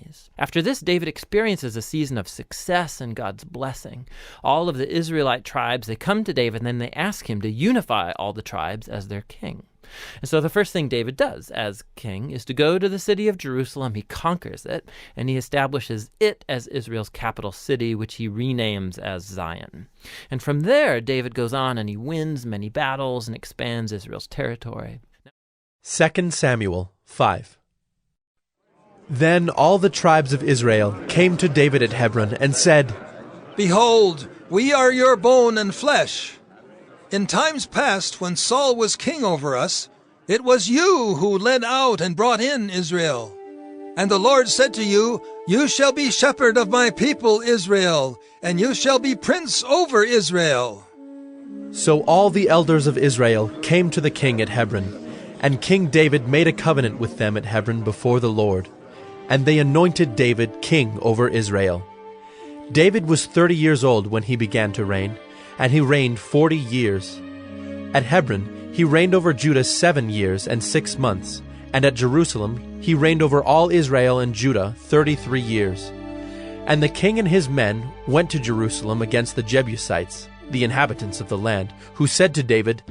enemies. After this, David experiences a season of success and God's blessing. All of the Israelite tribes, they come to David and then they ask him to unify all the tribes as their king. And so the first thing David does as king is to go to the city of Jerusalem. He conquers it, and he establishes it as Israel's capital city, which he renames as Zion. And from there, David goes on and he wins many battles and expands Israel's territory. 2 Samuel 5. Then all the tribes of Israel came to David at Hebron and said, Behold, we are your bone and flesh. In times past, when Saul was king over us, it was you who led out and brought in Israel. And the Lord said to you, You shall be shepherd of my people Israel, and you shall be prince over Israel. So all the elders of Israel came to the king at Hebron, and King David made a covenant with them at Hebron before the Lord, and they anointed David king over Israel. David was 30 years old when he began to reign, and he reigned 40 years. At Hebron he reigned over Judah 7 years and 6 months, and at Jerusalem he reigned over all Israel and Judah 33 years. And the king and his men went to Jerusalem against the Jebusites, the inhabitants of the land, who said to David,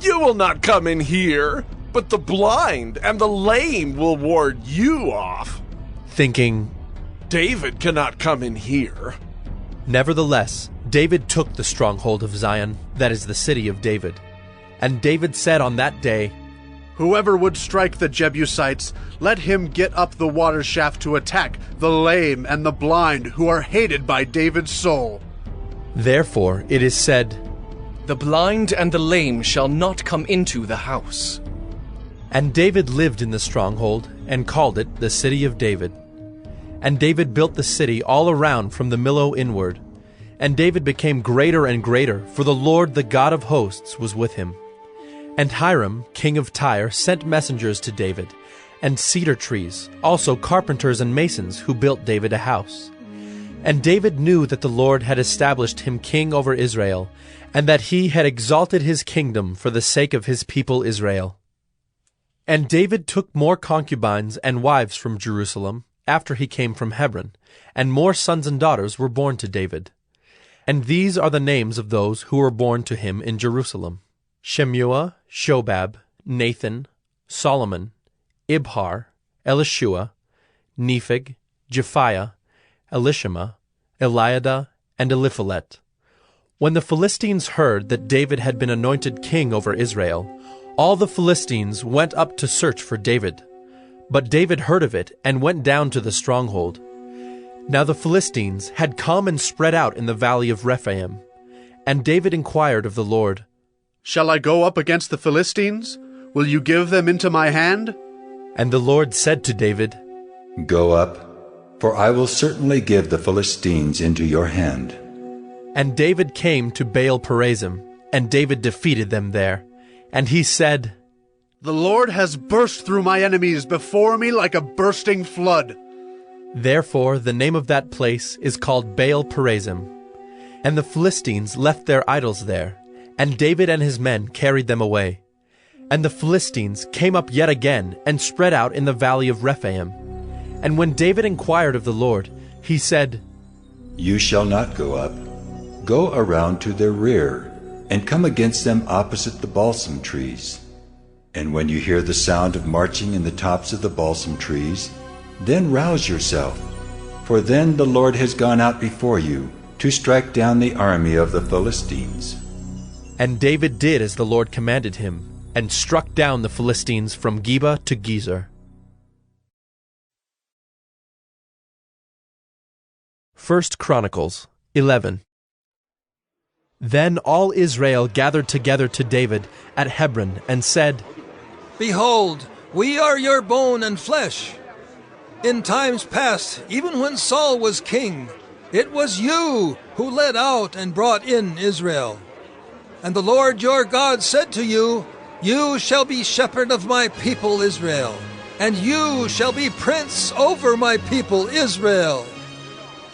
You will not come in here, but the blind and the lame will ward you off. Thinking, David cannot come in here. Nevertheless, David took the stronghold of Zion, that is the city of David. And David said on that day, Whoever would strike the Jebusites, let him get up the water shaft to attack the lame and the blind who are hated by David's soul. Therefore it is said, The blind and the lame shall not come into the house. And David lived in the stronghold, and called it the city of David. And David built the city all around from the Millo inward. And David became greater and greater, for the Lord the God of hosts was with him. And Hiram, king of Tyre, sent messengers to David, and cedar trees, also carpenters and masons, who built David a house. And David knew that the Lord had established him king over Israel, and that he had exalted his kingdom for the sake of his people Israel. And David took more concubines and wives from Jerusalem, after he came from Hebron, and more sons and daughters were born to David. And these are the names of those who were born to him in Jerusalem: Shemua, Shobab, Nathan, Solomon, Ibhar, Elishua, Nepheg, Japhiah, Elishama, Eliada, and Eliphalet. When the Philistines heard that David had been anointed king over Israel, all the Philistines went up to search for David. But David heard of it and went down to the stronghold. Now the Philistines had come and spread out in the valley of Rephaim. And David inquired of the Lord, Shall I go up against the Philistines? Will you give them into my hand? And the Lord said to David, Go up, for I will certainly give the Philistines into your hand. And David came to Baal-perazim, and David defeated them there. And he said, The Lord has burst through my enemies before me like a bursting flood. Therefore the name of that place is called Baal-perazim. And the Philistines left their idols there, and David and his men carried them away. And the Philistines came up yet again and spread out in the valley of Rephaim. And when David inquired of the Lord, he said, You shall not go up. Go around to their rear, and come against them opposite the balsam trees. And when you hear the sound of marching in the tops of the balsam trees, then rouse yourself, for then the Lord has gone out before you to strike down the army of the Philistines. And David did as the Lord commanded him, and struck down the Philistines from Geba to Gezer. 1 Chronicles 11. Then all Israel gathered together to David at Hebron and said, Behold, we are your bone and flesh. In times past, even when Saul was king, it was you who led out and brought in Israel. And the Lord your God said to you, You shall be shepherd of my people Israel, and you shall be prince over my people Israel.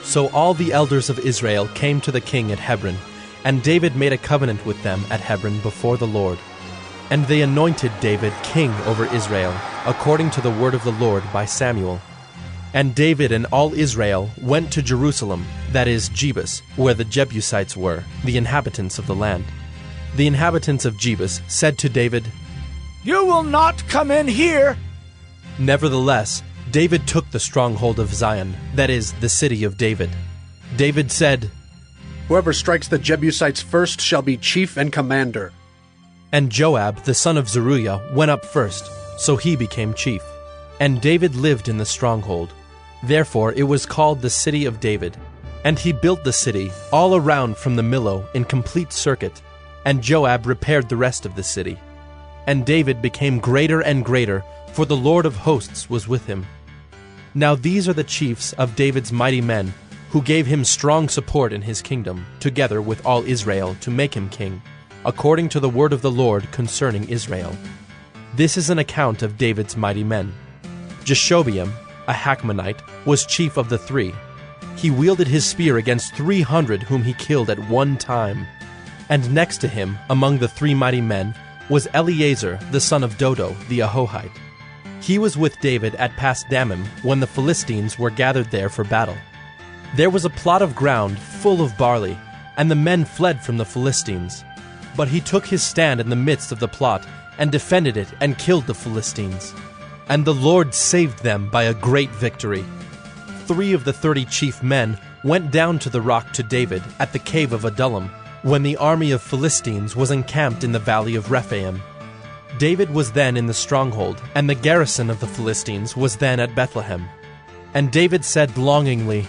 So all the elders of Israel came to the king at Hebron, and David made a covenant with them at Hebron before the Lord. And they anointed David king over Israel, according to the word of the Lord by Samuel. And David and all Israel went to Jerusalem, that is, Jebus, where the Jebusites were, the inhabitants of the land. The inhabitants of Jebus said to David, "You will not come in here." Nevertheless, David took the stronghold of Zion, that is, the city of David. David said, "Whoever strikes the Jebusites first shall be chief and commander." And Joab, the son of Zeruiah, went up first, so he became chief. And David lived in the stronghold. Therefore it was called the city of David. And he built the city all around from the Millo in complete circuit, and Joab repaired the rest of the city. And David became greater and greater, for the Lord of hosts was with him. Now these are the chiefs of David's mighty men, who gave him strong support in his kingdom, together with all Israel, to make him king, according to the word of the Lord concerning Israel. This is an account of David's mighty men. Jeshobeam, a Hachmonite, was chief of the three. He wielded his spear against 300 whom he killed at one time. And next to him, among the three mighty men, was Eleazar, the son of Dodo, the Ahohite. He was with David at Pasdammim when the Philistines were gathered there for battle. There was a plot of ground full of barley, and the men fled from the Philistines. But he took his stand in the midst of the plot, and defended it, and killed the Philistines. And the Lord saved them by a great victory. 3 of the 30 chief men went down to the rock to David at the cave of Adullam, when the army of Philistines was encamped in the valley of Rephaim. David was then in the stronghold, and the garrison of the Philistines was then at Bethlehem. And David said longingly,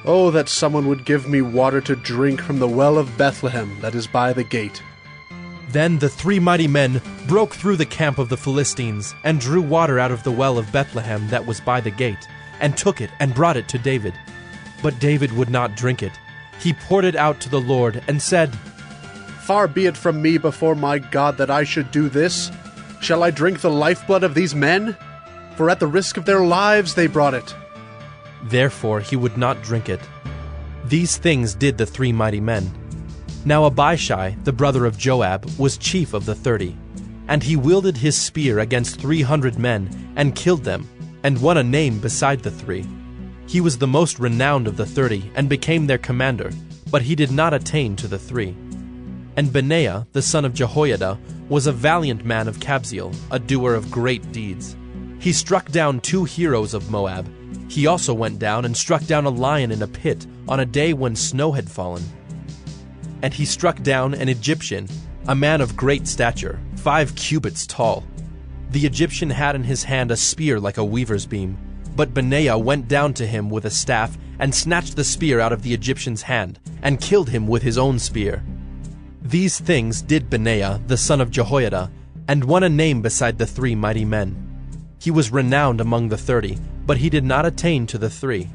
"Oh, that someone would give me water to drink from the well of Bethlehem that is by the gate." Then the 3 mighty men broke through the camp of the Philistines, and drew water out of the well of Bethlehem that was by the gate, and took it and brought it to David. But David would not drink it. He poured it out to the Lord, and said, "Far be it from me before my God that I should do this. Shall I drink the lifeblood of these men? For at the risk of their lives they brought it." Therefore he would not drink it. These things did the 3 mighty men. Now Abishai, the brother of Joab, was chief of the 30, and he wielded his spear against 300 men, and killed them, and won a name beside the 3. He was the most renowned of the 30, and became their commander, but he did not attain to the 3. And Benaiah, the son of Jehoiada, was a valiant man of Kabzeel, a doer of great deeds. He struck down 2 heroes of Moab. He also went down and struck down a lion in a pit on a day when snow had fallen. And he struck down an Egyptian, a man of great stature, 5 cubits tall. The Egyptian had in his hand a spear like a weaver's beam, but Benaiah went down to him with a staff and snatched the spear out of the Egyptian's hand, and killed him with his own spear. These things did Benaiah, the son of Jehoiada, and won a name beside the 3 mighty men. He was renowned among the 30, but he did not attain to the 3.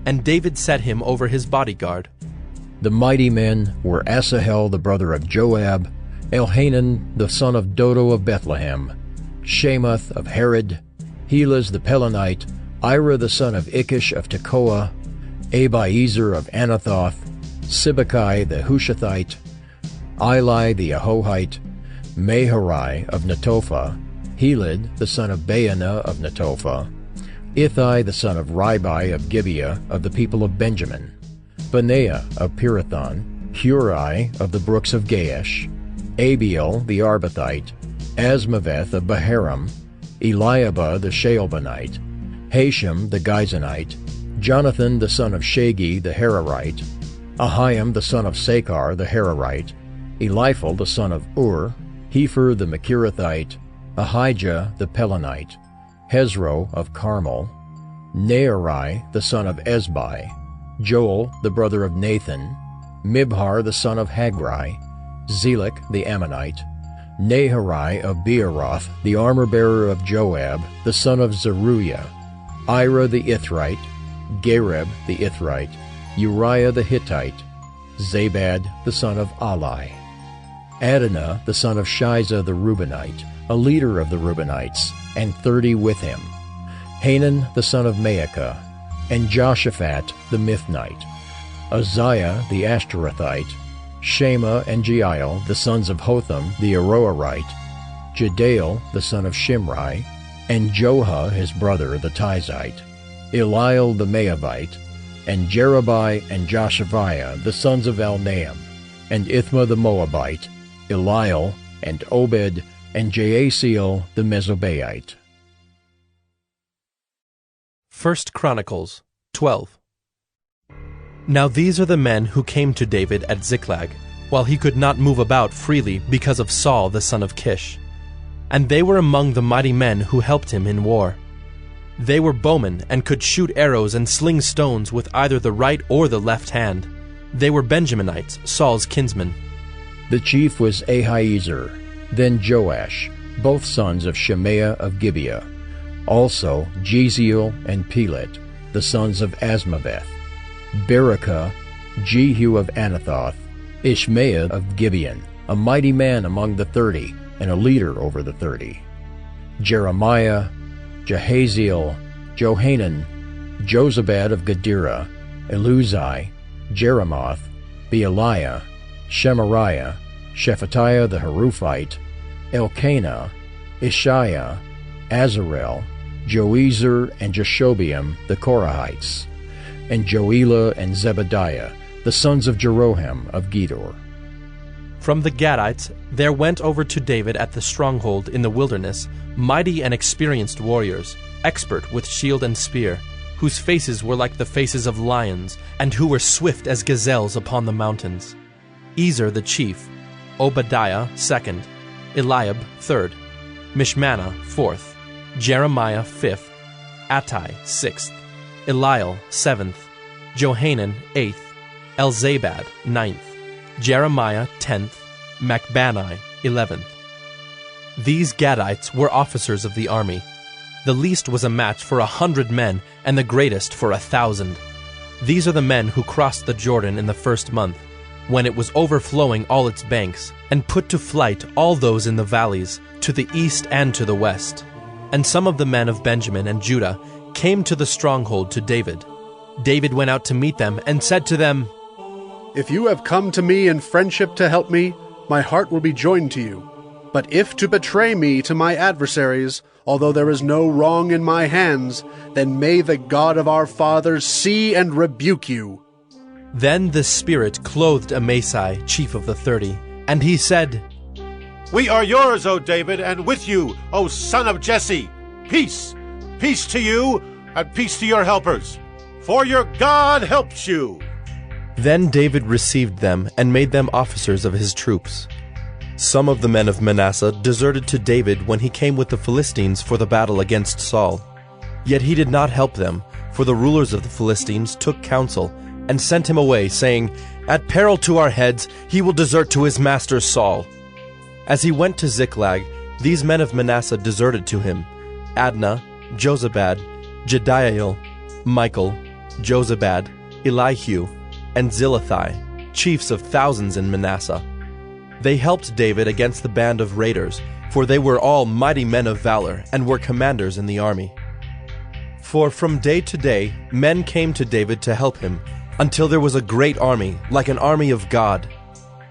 And David set him over his bodyguard. The mighty men were Asahel the brother of Joab, Elhanan the son of Dodo of Bethlehem, Shemoth of Herod, Helaz the Pelonite, Ira the son of Ikish of Tekoa, Abiezer of Anathoth, Sibbecai the Hushathite, Eli the Ahohite, Maharai of Netophah, Helid the son of Baanah of Netophah, Ithai the son of Ribai of Gibeah of the people of Benjamin, Benaiah of Pirathon, Hurai of the brooks of Gaash, Abiel the Arbathite, Asmaveth of Baharam, Eliabah the Shaalbonite, Hashem the Gizonite, Jonathan the son of Shagi the Hararite, Ahiam the son of Sakar the Hararite, Eliphal the son of Ur, Hefer the Machirathite, Ahijah the Pelonite, Hezro of Carmel, Nearai the son of Ezbai, Joel the brother of Nathan, Mibhar the son of Hagri, Zelek the Ammonite, Naharai of Beeroth, the armor-bearer of Joab, the son of Zeruiah, Ira the Ithrite, Gareb the Ithrite, Uriah the Hittite, Zabad the son of Ali, Adonah the son of Shiza the Reubenite, a leader of the Reubenites, and 30 with him, Hanan the son of Maacah, and Joshaphat the Mithnite, Uzziah the Ashtorethite, Shema and Jeiel the sons of Hotham the Aroerite, Jediel the son of Shimri, and Joha his brother the Tizite, Eliel the Maavite, and Jerubai and Joshaviah the sons of Elnaam, and Ithma the Moabite, Eliel, and Obed, and Jaasiel the Mesobaite. 1 Chronicles 12. Now these are the men who came to David at Ziklag, while he could not move about freely because of Saul the son of Kish. And they were among the mighty men who helped him in war. They were bowmen and could shoot arrows and sling stones with either the right or the left hand. They were Benjaminites, Saul's kinsmen. The chief was Ahiezer, then Joash, both sons of Shemaiah of Gibeah. Also Jeziel and Pelet, the sons of Asmaveth. Berekah, Jehu of Anathoth, Ishmael of Gibeon, a mighty man among the 30, and a leader over the 30. Jeremiah, Jahaziel, Johanan, Jozabad of Gedera, Eluzai, Jeremoth, Bealiah, Shemariah, Shephatiah the Haruphite, Elkanah, Ishiah, Azarel, Joezer and Jashobeam the Korahites, and Joelah and Zebadiah, the sons of Jeroham of Gedor. From the Gadites there went over to David at the stronghold in the wilderness mighty and experienced warriors, expert with shield and spear, whose faces were like the faces of lions, and who were swift as gazelles upon the mountains. Ezer the chief, Obadiah second, Eliab third, Mishmannah fourth, Jeremiah fifth, Attai sixth, Eliel seventh, Johanan eighth, Elzabad ninth, Jeremiah 10th, Macbanai 11th. These Gadites were officers of the army. The least was a match for 100 men, and the greatest for 1,000. These are the men who crossed the Jordan in the first month, when it was overflowing all its banks, and put to flight all those in the valleys, to the east and to the west. And some of the men of Benjamin and Judah came to the stronghold to David. David went out to meet them and said to them, If you have come to me in friendship to help me, my heart will be joined to you. But if to betray me to my adversaries, although there is no wrong in my hands, then may the God of our fathers see and rebuke you. Then the Spirit clothed Amasai, chief of the 30, and he said, We are yours, O David, and with you, O son of Jesse. Peace, peace to you, and peace to your helpers, for your God helps you. Then David received them and made them officers of his troops. Some of the men of Manasseh deserted to David when he came with the Philistines for the battle against Saul. Yet he did not help them, for the rulers of the Philistines took counsel and sent him away, saying, At peril to our heads he will desert to his master Saul. As he went to Ziklag, these men of Manasseh deserted to him: Adnah, Jozabad, Jediael, Michael, Jozabad, Elihu, and Zillethai, chiefs of thousands in Manasseh. They helped David against the band of raiders, for they were all mighty men of valor and were commanders in the army. For from day to day men came to David to help him, until there was a great army, like an army of God.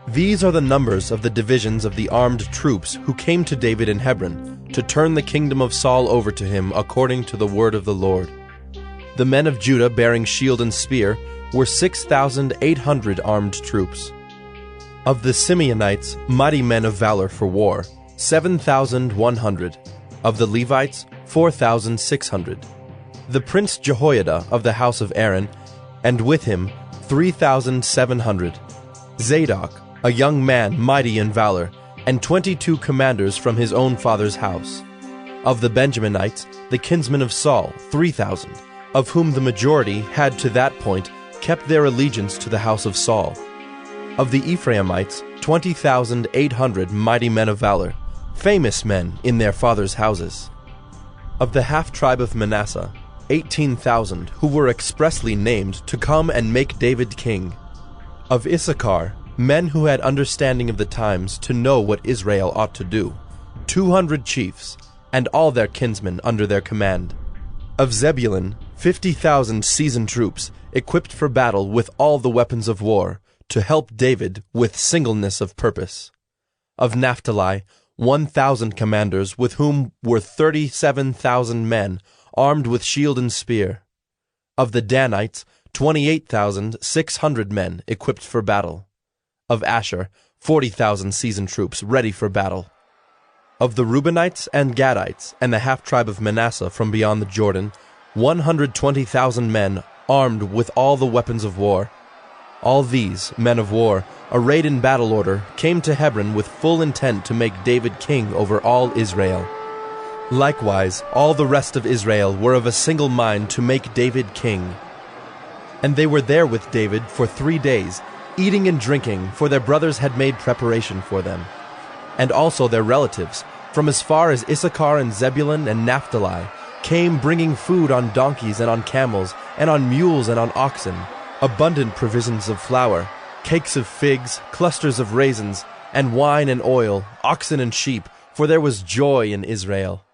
These are the numbers of the divisions of the armed troops who came to David in Hebron, to turn the kingdom of Saul over to him according to the word of the Lord. The men of Judah bearing shield and spear were 6,800 armed troops. Of the Simeonites, mighty men of valor for war, 7,100. Of the Levites, 4,600. The prince Jehoiada of the house of Aaron, and with him 3,700. Zadok, a young man mighty in valor, and 22 commanders from his own father's house. Of the Benjaminites, the kinsmen of Saul, 3,000, of whom the majority had to that point kept their allegiance to the house of Saul. Of the Ephraimites, 20,800 mighty men of valor, famous men in their fathers' houses. Of the half-tribe of Manasseh, 18,000 who were expressly named to come and make David king. Of Issachar, men who had understanding of the times to know what Israel ought to do, 200 chiefs, and all their kinsmen under their command. Of Zebulun, 50,000 seasoned troops, equipped for battle with all the weapons of war, to help David with singleness of purpose. Of Naphtali, 1,000 commanders, with whom were 37,000 men, armed with shield and spear. Of the Danites, 28,600 men equipped for battle. Of Asher, 40,000 seasoned troops ready for battle. Of the Reubenites and Gadites and the half-tribe of Manasseh from beyond the Jordan, 120,000 men armed with all the weapons of war. All these, men of war, arrayed in battle order, came to Hebron with full intent to make David king over all Israel. Likewise, all the rest of Israel were of a single mind to make David king. And they were there with David for 3 days, eating and drinking, for their brothers had made preparation for them. And also their relatives, from as far as Issachar and Zebulun and Naphtali, came bringing food on donkeys and on camels, and on mules and on oxen, abundant provisions of flour, cakes of figs, clusters of raisins, and wine and oil, oxen and sheep, for there was joy in Israel.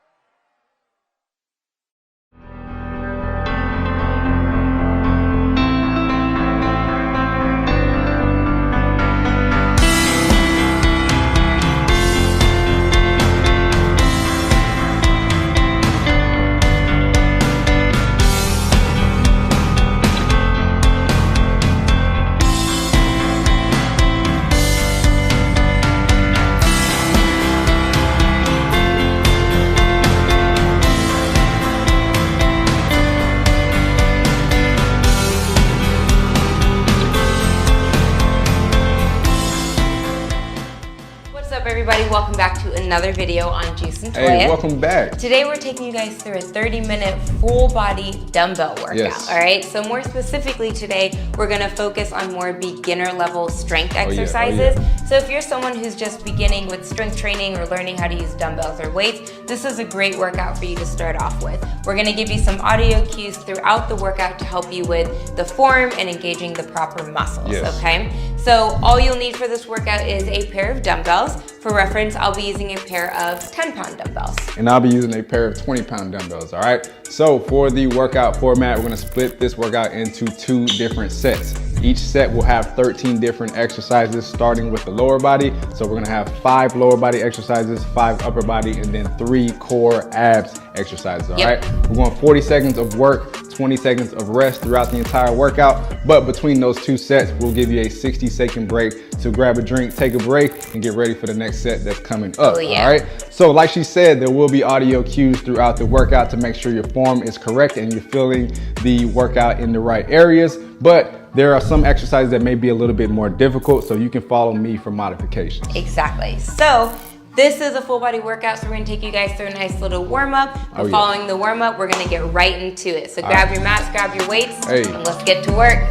Everybody, welcome back to another video on Juice and Toya. Hey, welcome back. Today we're taking you guys through a 30-minute full body dumbbell workout. Yes. All right, so more specifically today, we're gonna focus on more beginner level strength exercises. So if you're someone who's just beginning with strength training or learning how to use dumbbells or weights, this is a great workout for you to start off with. We're gonna give you some audio cues throughout the workout to help you with the form and engaging the proper muscles, okay? So all you'll need for this workout is a pair of dumbbells. For reference, I'll be using a pair of 10-pound dumbbells. And I'll be using a pair of 20-pound dumbbells, all right? So for the workout format, we're gonna split this workout into 2 different sets. Each set will have 13 different exercises starting with the lower body. So we're gonna have 5 lower body exercises, 5 upper body, and then 3 core abs exercises, all right? We're going 40 seconds of work, 20 seconds of rest throughout the entire workout. But between those 2 sets, we'll give you a 60-second break to grab a drink, take a break, and get ready for the next set that's coming up, all right? So like she said, there will be audio cues throughout the workout to make sure your form is correct and you're feeling the workout in the right areas. But there are some exercises that may be a little bit more difficult, so you can follow me for modifications. Exactly. So this is a full body workout, so we're gonna take you guys through a nice little warm up. Following the warm up, we're gonna get right into it. So grab your mats, grab your weights, and let's get to work.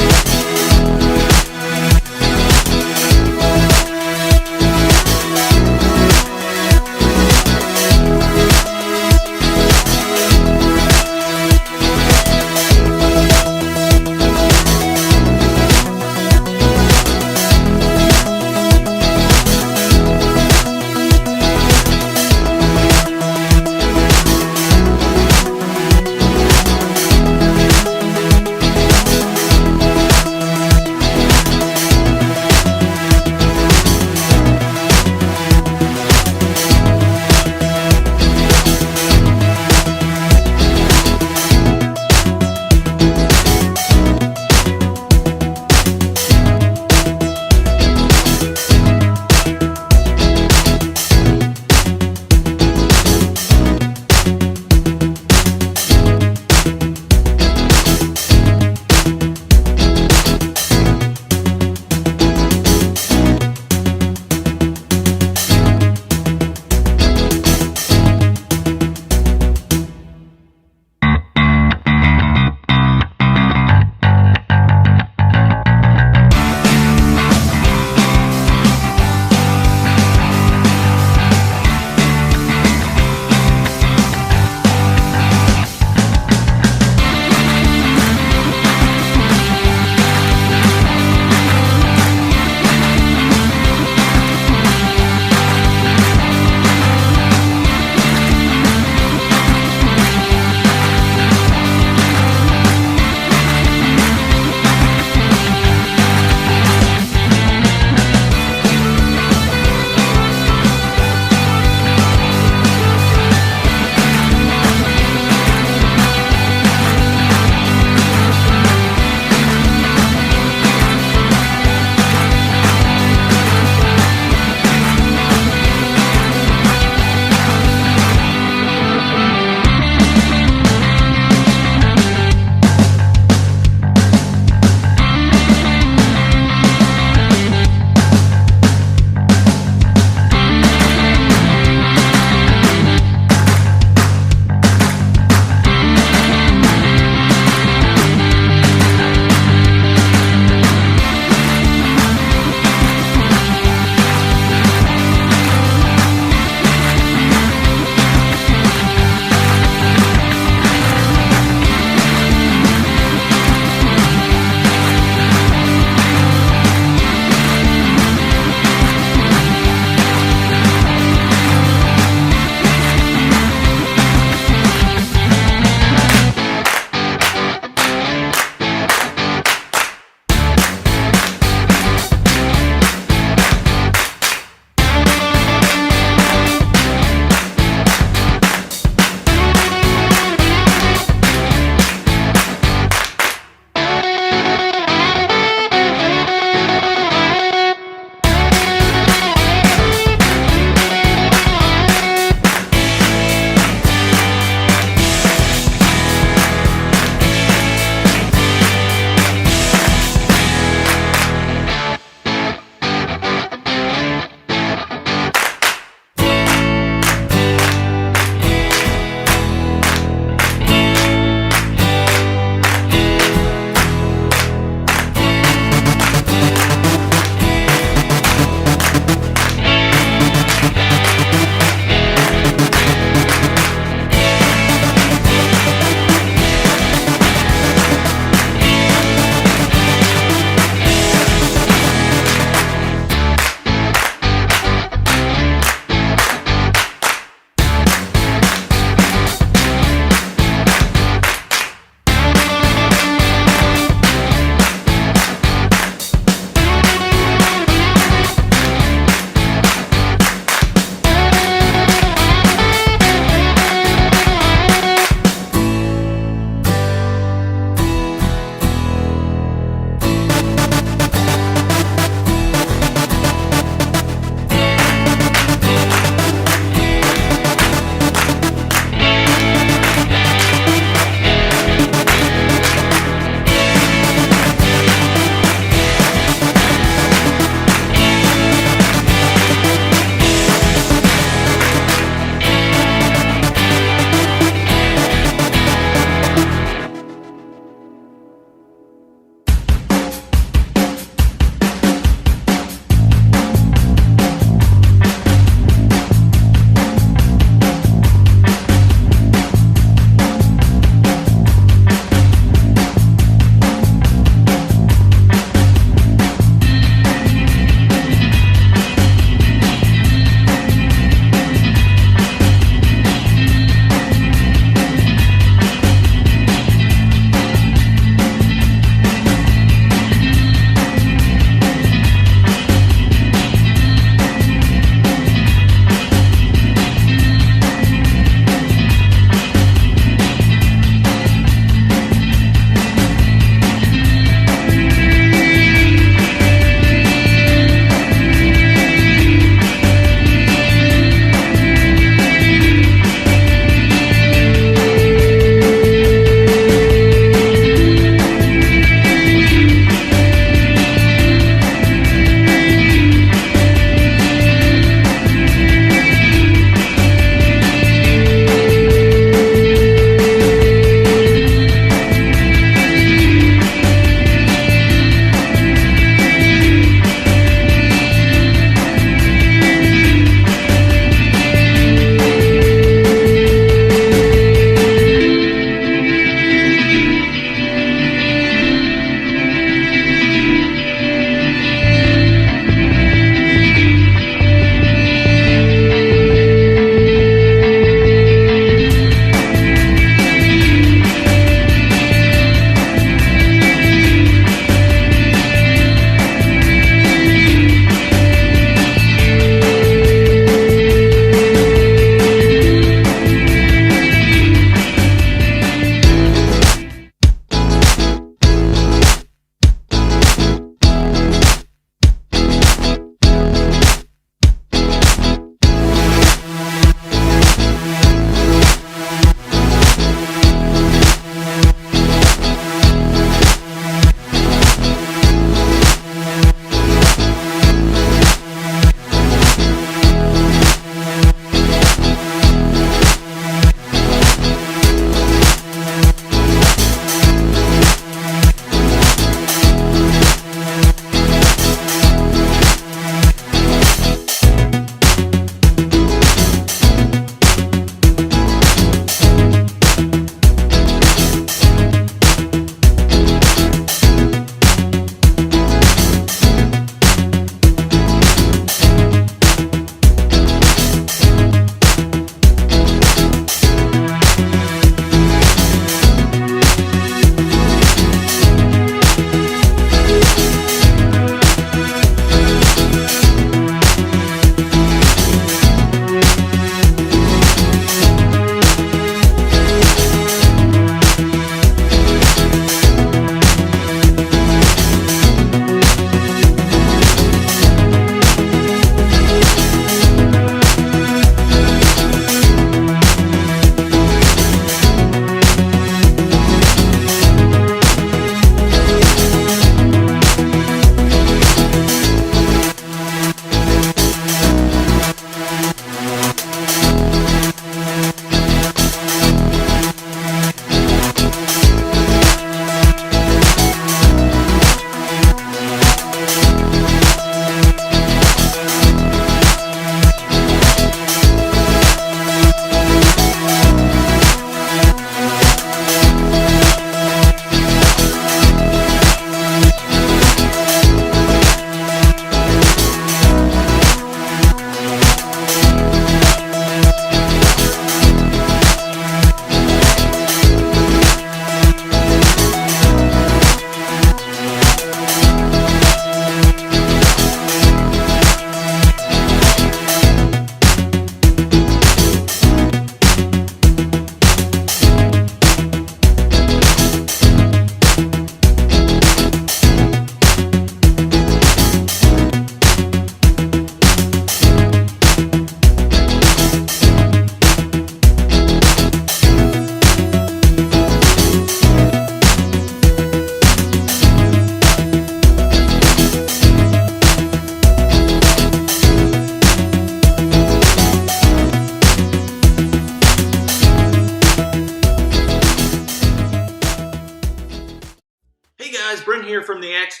guys, Brent here from the X.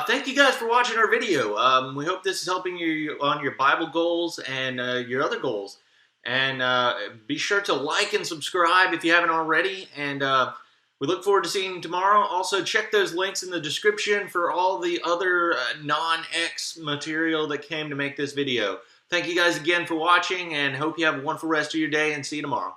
Thank you guys for watching our video. We hope this is helping you on your Bible goals and your other goals. And be sure to like and subscribe if you haven't already. And we look forward to seeing you tomorrow. Also, check those links in the description for all the other non-X material that came to make this video. Thank you guys again for watching, and hope you have a wonderful rest of your day, and see you tomorrow.